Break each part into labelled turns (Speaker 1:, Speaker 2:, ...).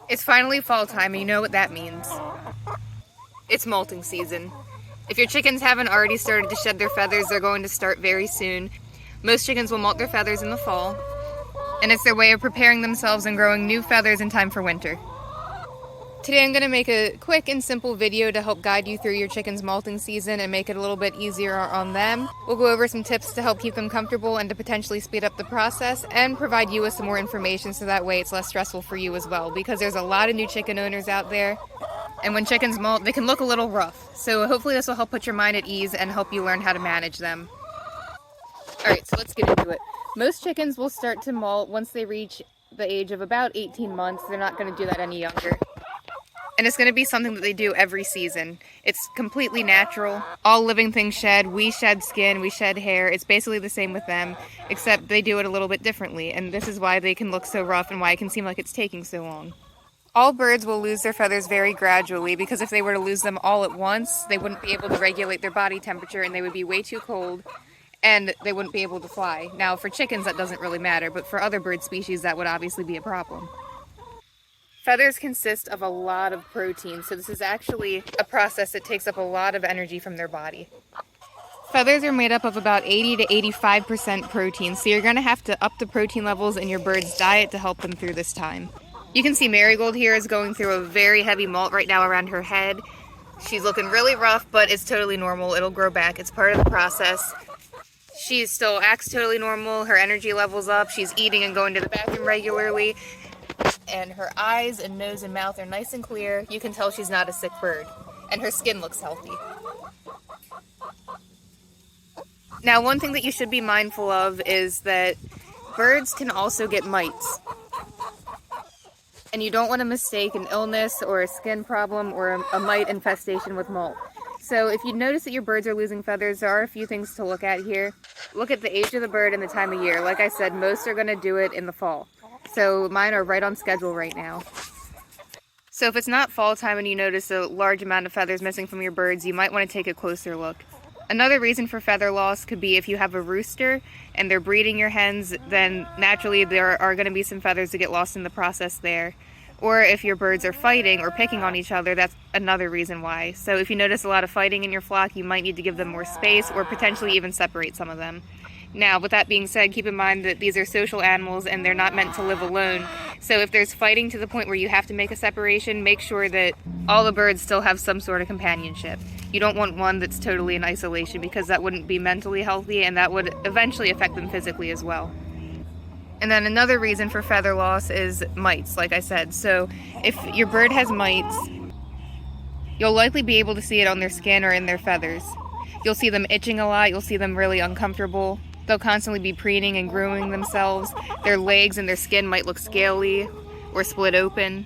Speaker 1: It's finally fall time, and you know what that means. It's molting season. If your chickens haven't already started to shed their feathers, they're going to start very soon. Most chickens will molt their feathers in the fall, and it's their way of preparing themselves and growing new feathers in time for winter. Today I'm going to make a quick and simple video to help guide you through your chicken's molting season and make it a little bit easier on them. We'll go over some tips to help keep them comfortable and to potentially speed up the process and provide you with some more information so that way it's less stressful for you as well, because there's a lot of new chicken owners out there, and when chickens molt, they can look a little rough. So hopefully this will help put your mind at ease and help you learn how to manage them. Alright, so let's get into it. Most chickens will start to molt once they reach the age of about 18 months. They're not going to do that any younger. And it's going to be something that they do every season. It's completely natural. All living things shed. We shed skin, we shed hair. It's basically the same with them, except they do it a little bit differently. And this is why they can look so rough and why it can seem like it's taking so long. All birds will lose their feathers very gradually, because if they were to lose them all at once, they wouldn't be able to regulate their body temperature and they would be way too cold and they wouldn't be able to fly. Now, for chickens, that doesn't really matter, but for other bird species, that would obviously be a problem. Feathers consist of a lot of protein, so this is actually a process that takes up a lot of energy from their body. Feathers are made up of about 80 to 85% protein, so you're going to have to up the protein levels in your bird's diet to help them through this time. You can see Marigold here is going through a very heavy molt right now around her head. She's looking really rough, but it's totally normal. It'll grow back. It's part of the process. She still acts totally normal. Her energy level's up. She's eating and going to the bathroom regularly. And her eyes and nose and mouth are nice and clear. You can tell she's not a sick bird. And her skin looks healthy. Now, one thing that you should be mindful of is that birds can also get mites. And you don't want to mistake an illness or a skin problem or a mite infestation with molt. So if you notice that your birds are losing feathers, there are a few things to look at here. Look at the age of the bird and the time of year. Like I said, most are going to do it in the fall. So mine are right on schedule right now. So if it's not fall time and you notice a large amount of feathers missing from your birds, you might want to take a closer look. Another reason for feather loss could be if you have a rooster and they're breeding your hens, then naturally there are going to be some feathers that get lost in the process there. Or if your birds are fighting or picking on each other, that's another reason why. So if you notice a lot of fighting in your flock, you might need to give them more space or potentially even separate some of them. Now, with that being said, keep in mind that these are social animals and they're not meant to live alone. So if there's fighting to the point where you have to make a separation, make sure that all the birds still have some sort of companionship. You don't want one that's totally in isolation, because that wouldn't be mentally healthy and that would eventually affect them physically as well. And then another reason for feather loss is mites, like I said. So if your bird has mites, you'll likely be able to see it on their skin or in their feathers. You'll see them itching a lot, you'll see them really uncomfortable. They'll constantly be preening and grooming themselves. Their legs and their skin might look scaly or split open.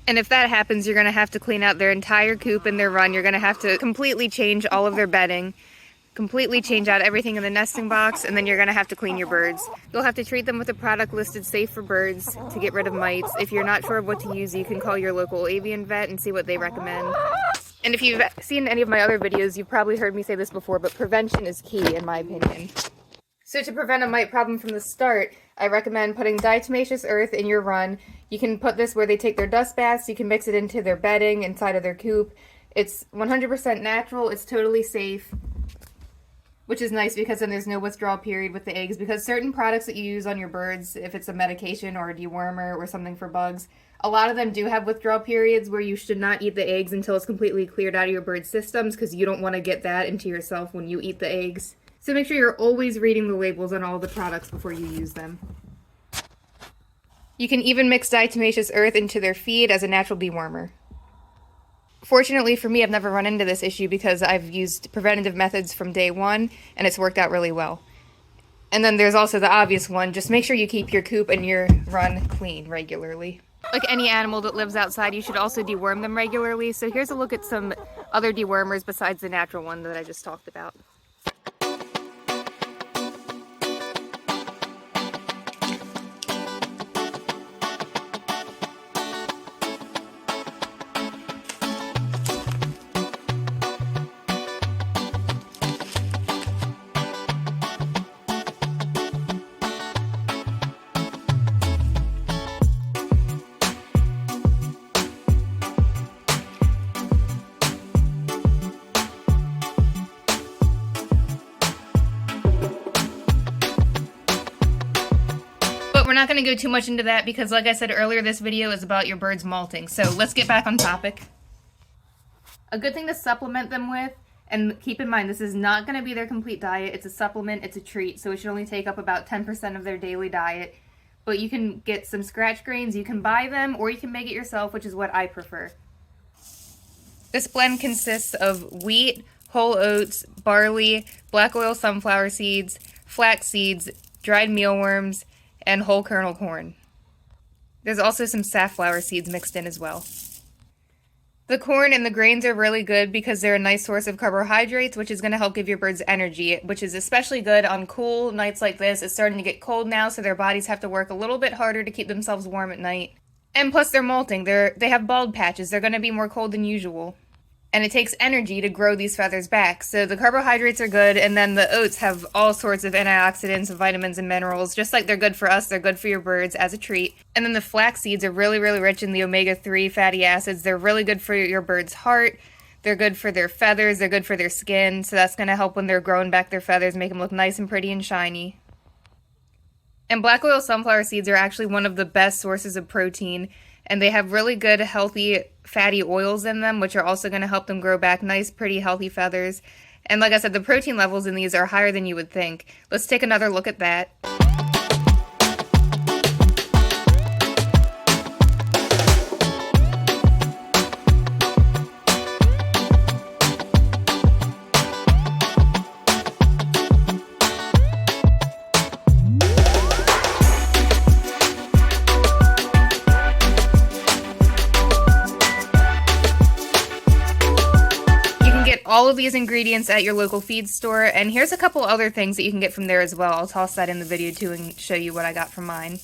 Speaker 1: And if that happens, you're going to have to clean out their entire coop and their run. You're going to have to completely change all of their bedding, completely change out everything in the nesting box, and then you're going to have to clean your birds. You'll have to treat them with a product listed safe for birds to get rid of mites. If you're not sure of what to use, you can call your local avian vet and see what they recommend. And if you've seen any of my other videos, you've probably heard me say this before, but prevention is key in my opinion. So to prevent a mite problem from the start, I recommend putting diatomaceous earth in your run. You can put this where they take their dust baths, you can mix it into their bedding, inside of their coop. It's 100% natural, it's totally safe, which is nice because then there's no withdrawal period with the eggs, because certain products that you use on your birds, if it's a medication or a dewormer or something for bugs, a lot of them do have withdrawal periods where you should not eat the eggs until it's completely cleared out of your bird's systems, because you don't want to get that into yourself when you eat the eggs. So make sure you're always reading the labels on all the products before you use them. You can even mix diatomaceous earth into their feed as a natural dewormer. Fortunately for me, I've never run into this issue because I've used preventative methods from day one and it's worked out really well. And then there's also the obvious one, just make sure you keep your coop and your run clean regularly. Like any animal that lives outside, you should also deworm them regularly. So here's a look at some other dewormers besides the natural one that I just talked about. We're not going to go too much into that because, like I said earlier, this video is about your birds molting. So let's get back on topic. A good thing to supplement them with, and keep in mind this is not going to be their complete diet, it's a supplement, it's a treat, so it should only take up about 10% of their daily diet. But you can get some scratch grains, you can buy them, or you can make it yourself, which is what I prefer. This blend consists of wheat, whole oats, barley, black oil sunflower seeds, flax seeds, dried mealworms, and whole kernel corn. There's also some safflower seeds mixed in as well. The corn and the grains are really good because they're a nice source of carbohydrates, which is going to help give your birds energy, which is especially good on cool nights like this. It's starting to get cold now, so their bodies have to work a little bit harder to keep themselves warm at night. And plus they're molting. They have bald patches. They're going to be more cold than usual. And it takes energy to grow these feathers back. So the carbohydrates are good, and then the oats have all sorts of antioxidants, vitamins, and minerals. Just like they're good for us, they're good for your birds as a treat. And then the flax seeds are really, really rich in the omega-3 fatty acids. They're really good for your bird's heart. They're good for their feathers. They're good for their skin. So that's going to help when they're growing back their feathers, make them look nice and pretty and shiny. And black oil sunflower seeds are actually one of the best sources of protein. And they have really good, healthy, fatty oils in them, which are also going to help them grow back nice, pretty, healthy feathers. And like I said, the protein levels in these are higher than you would think. Let's take another look at that. All of these ingredients at your local feed store, and here's a couple other things that you can get from there as well. I'll toss that in the video too and show you what I got from mine.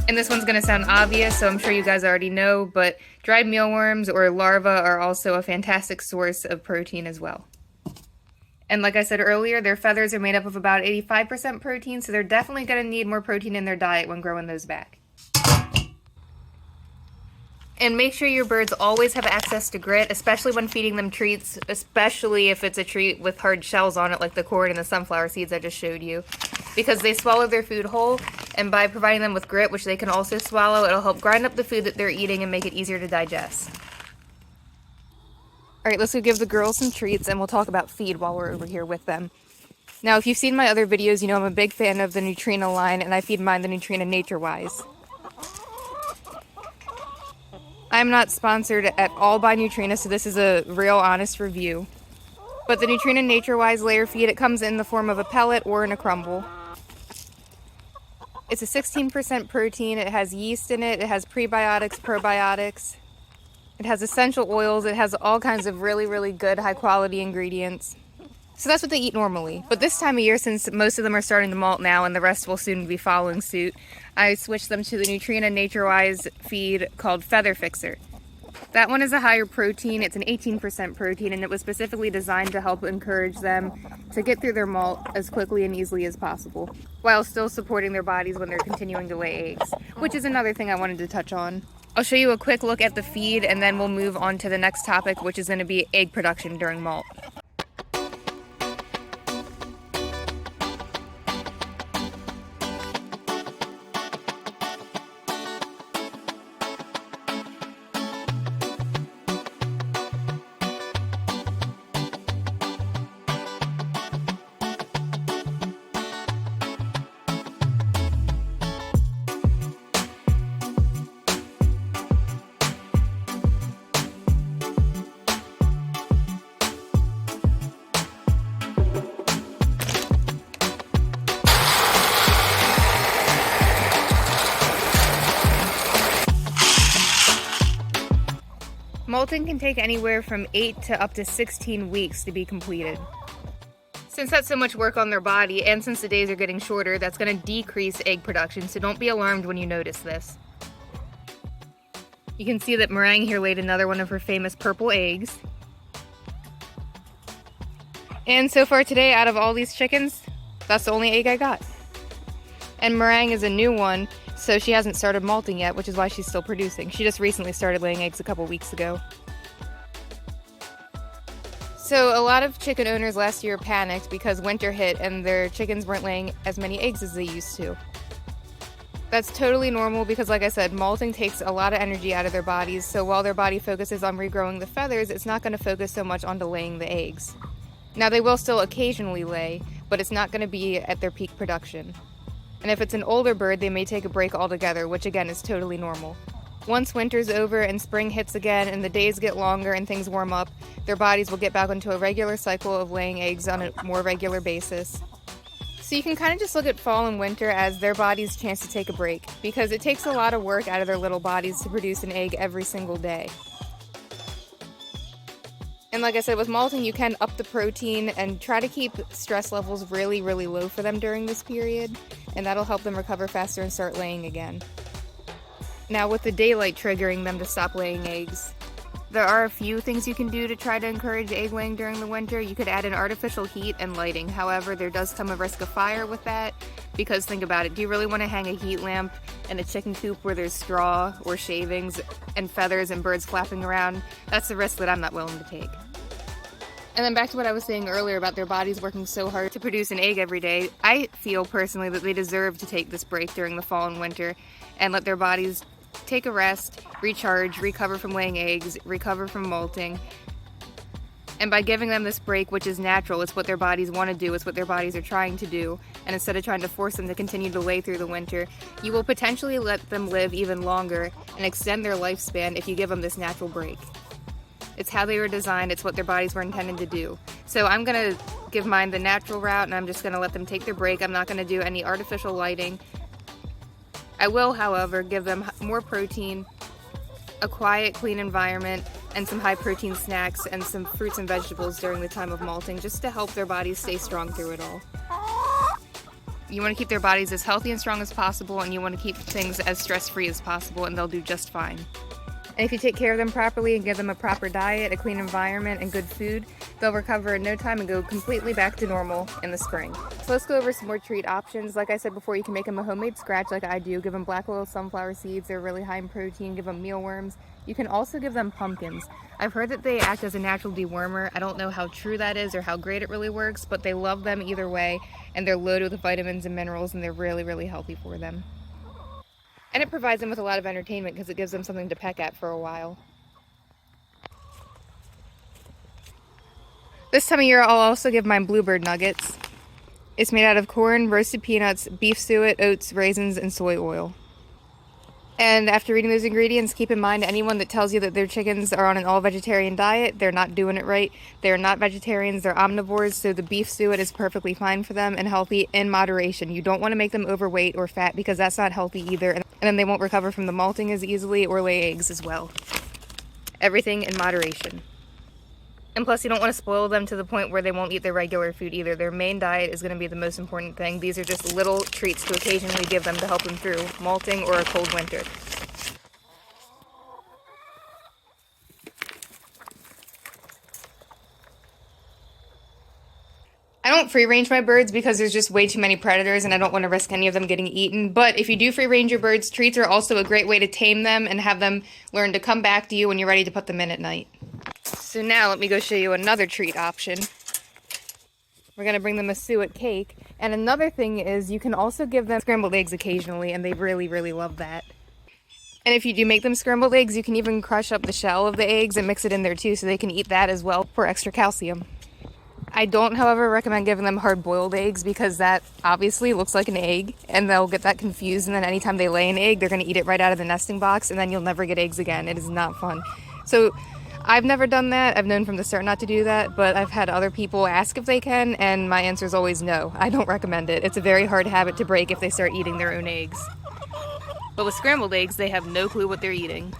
Speaker 1: And this one's going to sound obvious, so I'm sure you guys already know, but dried mealworms or larvae are also a fantastic source of protein as well. And like I said earlier, their feathers are made up of about 85% protein, so they're definitely going to need more protein in their diet when growing those back. And make sure your birds always have access to grit, especially when feeding them treats, especially if it's a treat with hard shells on it like the corn and the sunflower seeds I just showed you. Because they swallow their food whole, and by providing them with grit, which they can also swallow, it'll help grind up the food that they're eating and make it easier to digest. Alright, let's go give the girls some treats, and we'll talk about feed while we're over here with them. Now, if you've seen my other videos, you know I'm a big fan of the Neutrina line, and I feed mine the Neutrina Nature-Wise. I'm not sponsored at all by Neutrina, so this is a real honest review. But the Neutrina Nature-Wise layer feed, it comes in the form of a pellet or in a crumble. It's a 16% protein, it has yeast in it, it has prebiotics, probiotics, it has essential oils, it has all kinds of really, really good high quality ingredients. So that's what they eat normally. But this time of year, since most of them are starting to molt now and the rest will soon be following suit, I switched them to the Neutrina Nature-Wise feed called Feather Fixer. That one is a higher protein, it's an 18% protein, and it was specifically designed to help encourage them to get through their molt as quickly and easily as possible, while still supporting their bodies when they're continuing to lay eggs, which is another thing I wanted to touch on. I'll show you a quick look at the feed, and then we'll move on to the next topic, which is going to be egg production during molt. Molting can take anywhere from 8 to up to 16 weeks to be completed. Since that's so much work on their body, and since the days are getting shorter, that's going to decrease egg production, so don't be alarmed when you notice this. You can see that Meringue here laid another one of her famous purple eggs. And so far today, out of all these chickens, that's the only egg I got. And Meringue is a new one, so she hasn't started molting yet, which is why she's still producing. She just recently started laying eggs a couple weeks ago. So a lot of chicken owners last year panicked because winter hit and their chickens weren't laying as many eggs as they used to. That's totally normal because, like I said, molting takes a lot of energy out of their bodies, so while their body focuses on regrowing the feathers, it's not going to focus so much onto laying the eggs. Now, they will still occasionally lay, but it's not going to be at their peak production. And if it's an older bird, they may take a break altogether, which again is totally normal. Once winter's over and spring hits again and the days get longer and things warm up, their bodies will get back into a regular cycle of laying eggs on a more regular basis. So you can kind of just look at fall and winter as their body's chance to take a break, because it takes a lot of work out of their little bodies to produce an egg every single day. And like I said, with molting, you can up the protein and try to keep stress levels really, really low for them during this period, and that'll help them recover faster and start laying again. Now, with the daylight triggering them to stop laying eggs, there are a few things you can do to try to encourage egg laying during the winter. You could add in artificial heat and lighting. However, there does come a risk of fire with that, because think about it, do you really want to hang a heat lamp in a chicken coop where there's straw or shavings and feathers and birds flapping around? That's the risk that I'm not willing to take. And then back to what I was saying earlier about their bodies working so hard to produce an egg every day, I feel personally that they deserve to take this break during the fall and winter and let their bodies take a rest, recharge, recover from laying eggs, recover from molting. And by giving them this break, which is natural, it's what their bodies want to do, it's what their bodies are trying to do, and instead of trying to force them to continue to lay through the winter, you will potentially let them live even longer and extend their lifespan if you give them this natural break. It's how they were designed, it's what their bodies were intended to do. So I'm going to give mine the natural route, and I'm just going to let them take their break. I'm not going to do any artificial lighting. I will, however, give them more protein, a quiet, clean environment, and some high-protein snacks and some fruits and vegetables during the time of molting, just to help their bodies stay strong through it all. You want to keep their bodies as healthy and strong as possible, and you want to keep things as stress-free as possible, and they'll do just fine. And if you take care of them properly and give them a proper diet, a clean environment, and good food, they'll recover in no time and go completely back to normal in the spring. So let's go over some more treat options. Like I said before, you can make them a homemade scratch like I do. Give them black oil sunflower seeds. They're really high in protein. Give them mealworms. You can also give them pumpkins. I've heard that they act as a natural dewormer. I don't know how true that is or how great it really works, but they love them either way, and they're loaded with vitamins and minerals, and they're really, really healthy for them. And it provides them with a lot of entertainment because it gives them something to peck at for a while. This time of year, I'll also give mine bluebird nuggets. It's made out of corn, roasted peanuts, beef suet, oats, raisins, and soy oil. And after reading those ingredients, keep in mind anyone that tells you that their chickens are on an all-vegetarian diet, they're not doing it right. They're not vegetarians, they're omnivores, so the beef suet is perfectly fine for them and healthy in moderation. You don't want to make them overweight or fat because that's not healthy either, and then they won't recover from the molting as easily or lay eggs as well. Everything in moderation. And plus, you don't want to spoil them to the point where they won't eat their regular food either. Their main diet is going to be the most important thing. These are just little treats to occasionally give them to help them through molting or a cold winter. I don't free range my birds because there's just way too many predators and I don't want to risk any of them getting eaten. But if you do free range your birds, treats are also a great way to tame them and have them learn to come back to you when you're ready to put them in at night. So now let me go show you another treat option. We're going to bring them a suet cake. And another thing is you can also give them scrambled eggs occasionally, and they really, really love that. And if you do make them scrambled eggs, you can even crush up the shell of the eggs and mix it in there too, so they can eat that as well for extra calcium. I don't, however, recommend giving them hard-boiled eggs because that obviously looks like an egg, and they'll get that confused, and then anytime they lay an egg, they're going to eat it right out of the nesting box, and then you'll never get eggs again. It is not fun. So I've never done that. I've known from the start not to do that, but I've had other people ask if they can, and my answer is always no. I don't recommend it. It's a very hard habit to break if they start eating their own eggs. But with scrambled eggs, they have no clue what they're eating.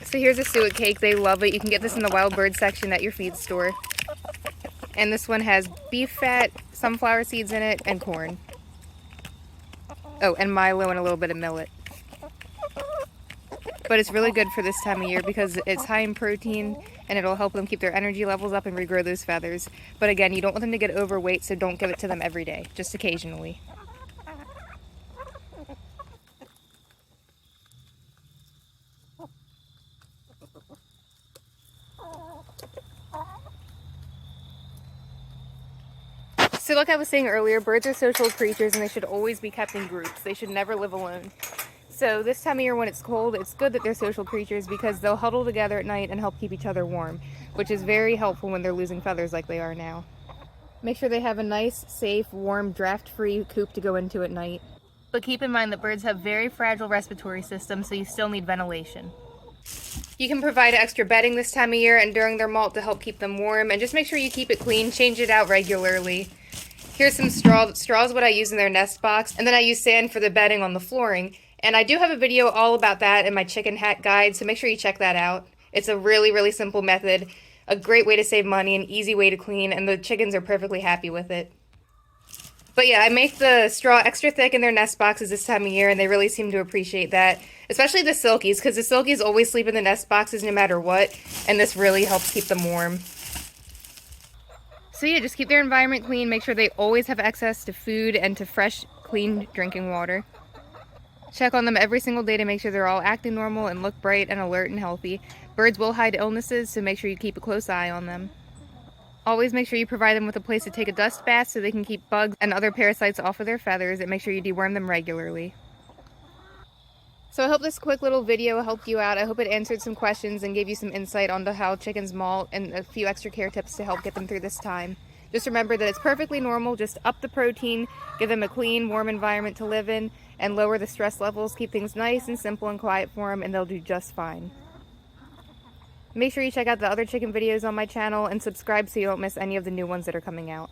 Speaker 1: So here's a suet cake. They love it. You can get this in the wild bird section at your feed store. And this one has beef fat, sunflower seeds in it, and corn. Oh, and Milo and a little bit of millet. But it's really good for this time of year because it's high in protein and it'll help them keep their energy levels up and regrow those feathers. But again, you don't want them to get overweight, so don't give it to them every day, just occasionally. So like I was saying earlier, birds are social creatures and they should always be kept in groups. They should never live alone. So this time of year when it's cold, it's good that they're social creatures because they'll huddle together at night and help keep each other warm, which is very helpful when they're losing feathers like they are now. Make sure they have a nice, safe, warm, draft-free coop to go into at night. But keep in mind that birds have very fragile respiratory systems, so you still need ventilation. You can provide extra bedding this time of year and during their molt to help keep them warm, and just make sure you keep it clean, change it out regularly. Here's some straw. Straw is what I use in their nest box, and then I use sand for the bedding on the flooring. And I do have a video all about that in my chicken hack guide, so make sure you check that out. It's a really, really simple method, a great way to save money, an easy way to clean, and the chickens are perfectly happy with it. But yeah, I make the straw extra thick in their nest boxes this time of year, and they really seem to appreciate that. Especially the silkies, because the silkies always sleep in the nest boxes no matter what, and this really helps keep them warm. So yeah, just keep their environment clean, make sure they always have access to food and to fresh, clean drinking water. Check on them every single day to make sure they're all acting normal and look bright and alert and healthy. Birds will hide illnesses, so make sure you keep a close eye on them. Always make sure you provide them with a place to take a dust bath so they can keep bugs and other parasites off of their feathers, and make sure you deworm them regularly. So I hope this quick little video helped you out. I hope it answered some questions and gave you some insight onto how chickens molt and a few extra care tips to help get them through this time. Just remember that it's perfectly normal. Just up the protein, give them a clean, warm environment to live in, and lower the stress levels. Keep things nice and simple and quiet for them, and they'll do just fine. Make sure you check out the other chicken videos on my channel and subscribe so you don't miss any of the new ones that are coming out.